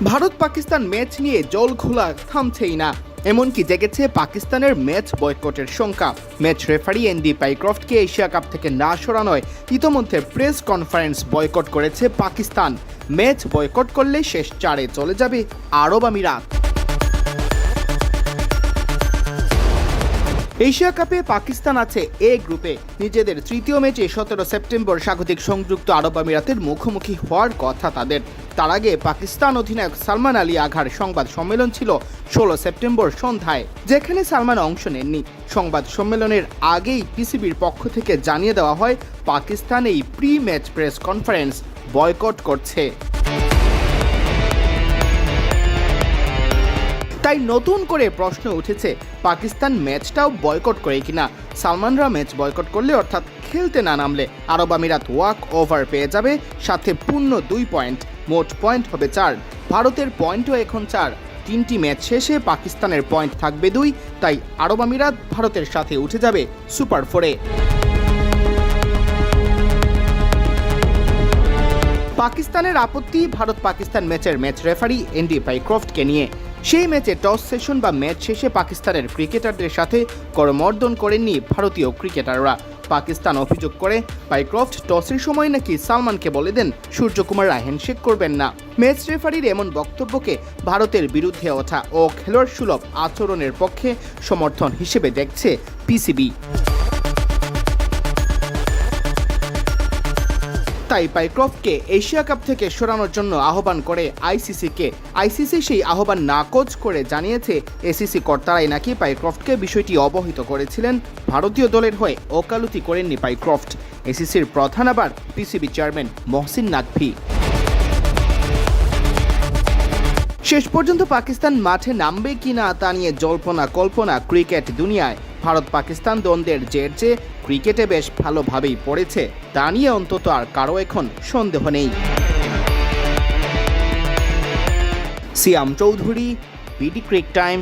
Bharat Pakistan match নিয়ে জলঘোলা থামছেই না। এমনকি জেগেছে পাকিস্তানের ম্যাচ বয়কটের শঙ্কা। ম্যাচ রেফারি এন্ডি পাইক্রফটকে এশিয়া কাপ থেকে না সরানোয় ইতোমধ্যে প্রেস কনফারেন্স বয়কট করেছে পাকিস্তান। ম্যাচ বয়কট করলে শেষ চারে চলে যাবে আরব আমিরাত। এশিয়া কাপে পাকিস্তান আছে এ গ্রুপে। নিজেদের তৃতীয় ম্যাচে 17 সেপ্টেম্বর স্বাগতিক সংযুক্ত আরব আমিরাতের মুখোমুখি হওয়ার কথা তাদের। তার আগে পাকিস্তান অধিনায়ক সালমান আলী আঘার সংবাদ সম্মেলন ছিল 16 সেপ্টেম্বর সন্ধ্যায়, যেখানে সালমান অংশ নেননি। সংবাদ সম্মেলনের আগেই পিসিবির পক্ষ থেকে জানিয়ে দেওয়া হয় পাকিস্তান এই pre match press conference boycott করছে। তাই নতুন করে প্রশ্ন উঠেছে পাকিস্তান ম্যাচটাও বয়কট করে কিনা। সালমানরা ম্যাচ বয়কট করলে অর্থাৎ খেলতে না নামলে আরব আমিরাত ওয়াক ওভার পেয়ে যাবে, সাথে পূর্ণ 2 পয়েন্ট, মোট পয়েন্ট হবে 4। ভারতের পয়েন্টও এখন 4। 3টি ম্যাচ শেষে পাকিস্তানের পয়েন্ট থাকবে 2, তাই আরব আমিরাত ভারতের সাথে উঠে যাবে সুপার 4-এ। পাকিস্তানের আপত্তি ভারত পাকিস্তান ম্যাচের ম্যাচ রেফারি এন্ডি পাইক্রফটকে নিয়ে। সেই ম্যাচে টস সেশন বা ম্যাচ শেষে পাকিস্তানের ক্রিকেটারদের সাথে করমর্দন করেননি ভারতীয় ক্রিকেটাররা। পাকিস্তান অভিযোগ করে পাইক্রফট টসের সময় নাকি সালমানকে বলে দেন সূর্যকুমাররা হ্যান্ডশেক করবেন না। ম্যাচ রেফারির এমন বক্তব্যকে ভারতের বিরুদ্ধে ওঠা ও খেলোয়াড় সুলভ আচরণের পক্ষে সমর্থন হিসেবে দেখছে পিসিবি। তাই পাইক্রফটকে এশিয়া কাপ থেকে সরানোর জন্য আহ্বান করে আইসিসিকে। আইসিসি সেই আহ্বান নাকচ করে জানিয়েছে এসিসি কর্তারাই নাকি পাইক্রফটকে বিষয়টি অবহিত করেছিলেন। ভারতীয় দলের হয়ে ওকালতি করেননি পাইক্রফট। এসিসির প্রধান আবার পিসিবি চেয়ারম্যান মহসিন নাকভি। শেষ পর্যন্ত পাকিস্তান মাঠে নামবে কিনা তা নিয়ে জল্পনা কল্পনা ক্রিকেট দুনিয়ায়। ভারত পাকিস্তান দ্বন্দ্বের জের যে ক্রিকেটে বেশ ভালোভাবেই পড়েছে তা নিয়ে অন্তত আর কারো এখন সন্দেহ নেই। সিয়াম চৌধুরী, বিডি ক্রিক টাইম।